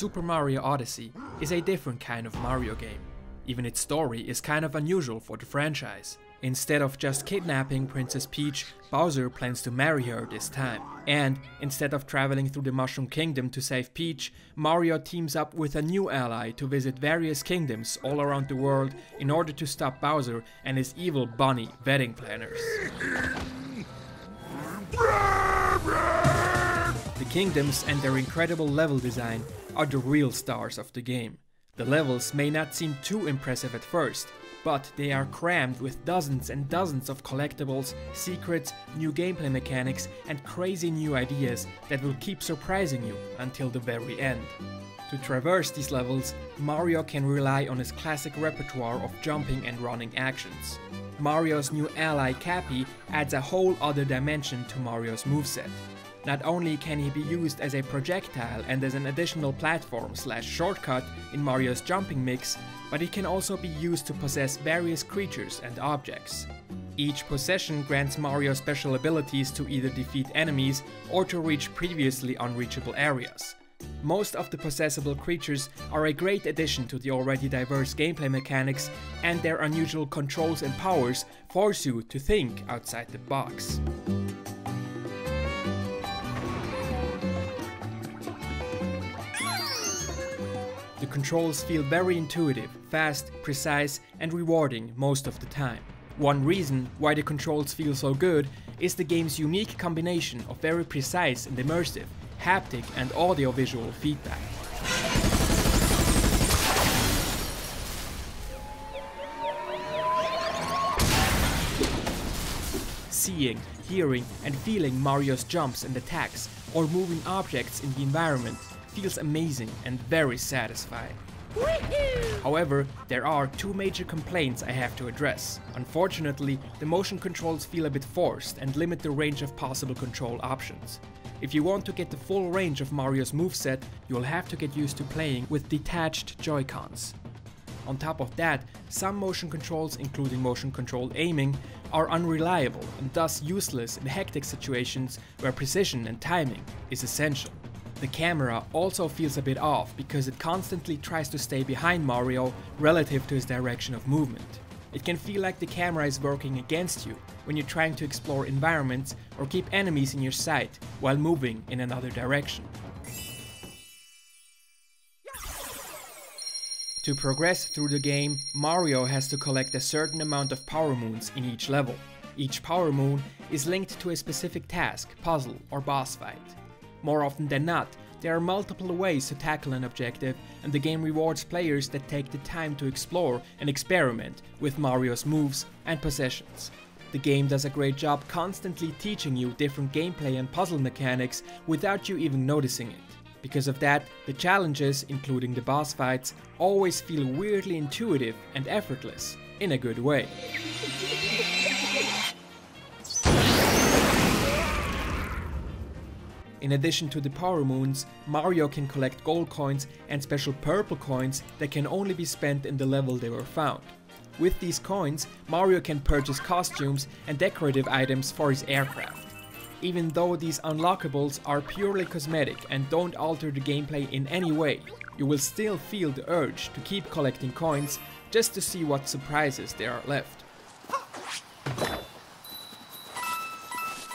Super Mario Odyssey is a different kind of Mario game. Even its story is kind of unusual for the franchise. Instead of just kidnapping Princess Peach, Bowser plans to marry her this time. And instead of traveling through the Mushroom Kingdom to save Peach, Mario teams up with a new ally to visit various kingdoms all around the world in order to stop Bowser and his evil bunny wedding planners. The kingdoms and their incredible level design are the real stars of the game. The levels may not seem too impressive at first, but they are crammed with dozens and dozens of collectibles, secrets, new gameplay mechanics, and crazy new ideas that will keep surprising you until the very end. To traverse these levels, Mario can rely on his classic repertoire of jumping and running actions. Mario's new ally Cappy adds a whole other dimension to Mario's moveset. Not only can he be used as a projectile and as an additional platform/shortcut in Mario's jumping mix, but he can also be used to possess various creatures and objects. Each possession grants Mario special abilities to either defeat enemies or to reach previously unreachable areas. Most of the possessable creatures are a great addition to the already diverse gameplay mechanics, and their unusual controls and powers force you to think outside the box. The controls feel very intuitive, fast, precise, and rewarding most of the time. One reason why the controls feel so good is the game's unique combination of very precise and immersive haptic and audio-visual feedback. Seeing, hearing, and feeling Mario's jumps and attacks, or moving objects in the environment feels amazing and very satisfying. However, there are two major complaints I have to address. Unfortunately, the motion controls feel a bit forced and limit the range of possible control options. If you want to get the full range of Mario's moveset, you'll have to get used to playing with detached Joy-Cons. On top of that, some motion controls, including motion controlled aiming, are unreliable and thus useless in hectic situations where precision and timing is essential. The camera also feels a bit off because it constantly tries to stay behind Mario relative to his direction of movement. It can feel like the camera is working against you when you're trying to explore environments or keep enemies in your sight while moving in another direction. To progress through the game, Mario has to collect a certain amount of power moons in each level. Each power moon is linked to a specific task, puzzle, or boss fight. More often than not, there are multiple ways to tackle an objective, and the game rewards players that take the time to explore and experiment with Mario's moves and possessions. The game does a great job constantly teaching you different gameplay and puzzle mechanics without you even noticing it. Because of that, the challenges, including the boss fights, always feel weirdly intuitive and effortless, in a good way. In addition to the power moons, Mario can collect gold coins and special purple coins that can only be spent in the level they were found. With these coins, Mario can purchase costumes and decorative items for his aircraft. Even though these unlockables are purely cosmetic and don't alter the gameplay in any way, you will still feel the urge to keep collecting coins just to see what surprises there are left.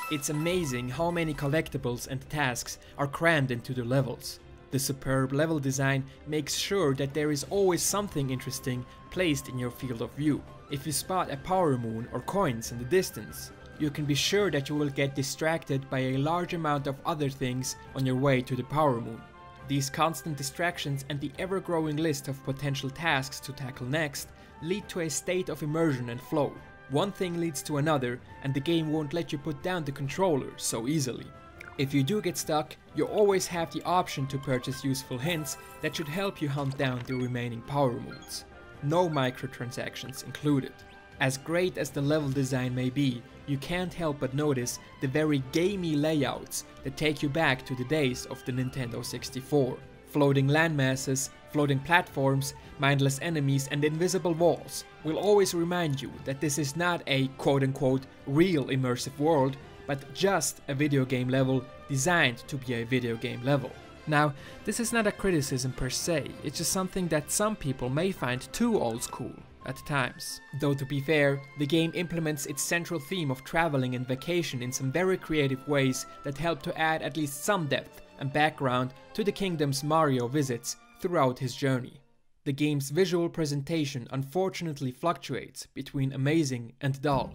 It's amazing how many collectibles and tasks are crammed into the levels. The superb level design makes sure that there is always something interesting placed in your field of view. If you spot a power moon or coins in the distance, you can be sure that you will get distracted by a large amount of other things on your way to the power moon. These constant distractions and the ever-growing list of potential tasks to tackle next lead to a state of immersion and flow. One thing leads to another, and the game won't let you put down the controller so easily. If you do get stuck, you always have the option to purchase useful hints that should help you hunt down the remaining power moons. No microtransactions included. As great as the level design may be, you can't help but notice the very gamey layouts that take you back to the days of the Nintendo 64. Floating landmasses, floating platforms, mindless enemies, and invisible walls will always remind you that this is not a quote-unquote real immersive world, but just a video game level designed to be a video game level. Now, this is not a criticism per se, it's just something that some people may find too old school at times. Though to be fair, the game implements its central theme of traveling and vacation in some very creative ways that help to add at least some depth and background to the kingdoms Mario visits throughout his journey. The game's visual presentation unfortunately fluctuates between amazing and dull.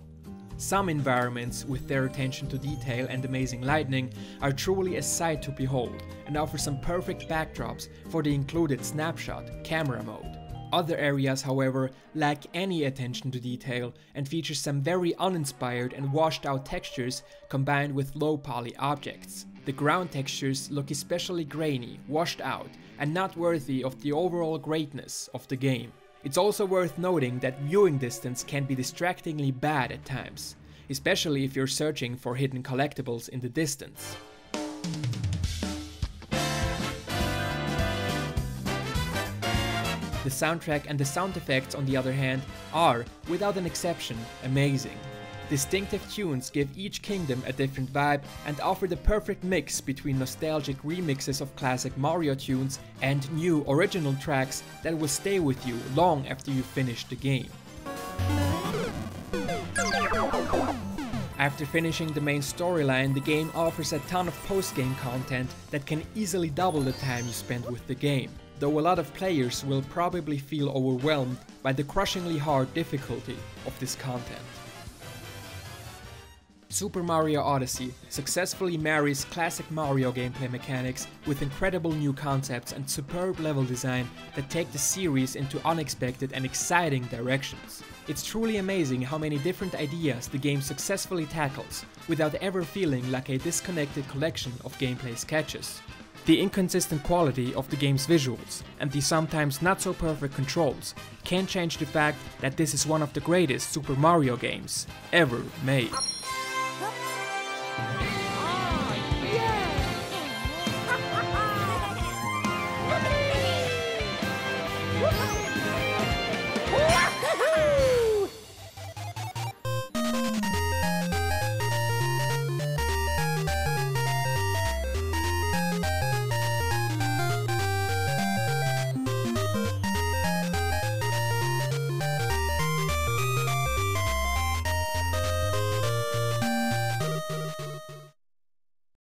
Some environments, with their attention to detail and amazing lighting, are truly a sight to behold and offer some perfect backdrops for the included snapshot camera mode. Other areas, however, lack any attention to detail and feature some very uninspired and washed out textures combined with low poly objects. The ground textures look especially grainy, washed out, and not worthy of the overall greatness of the game. It's also worth noting that viewing distance can be distractingly bad at times, especially if you're searching for hidden collectibles in the distance. The soundtrack and the sound effects, on the other hand, are, without an exception, amazing. Distinctive tunes give each kingdom a different vibe and offer the perfect mix between nostalgic remixes of classic Mario tunes and new original tracks that will stay with you long after you finish the game. After finishing the main storyline, the game offers a ton of post-game content that can easily double the time you spend with the game, though a lot of players will probably feel overwhelmed by the crushingly hard difficulty of this content. Super Mario Odyssey successfully marries classic Mario gameplay mechanics with incredible new concepts and superb level design that take the series into unexpected and exciting directions. It's truly amazing how many different ideas the game successfully tackles, without ever feeling like a disconnected collection of gameplay sketches. The inconsistent quality of the game's visuals and the sometimes not so perfect controls can't change the fact that this is one of the greatest Super Mario games ever made. Woohoo!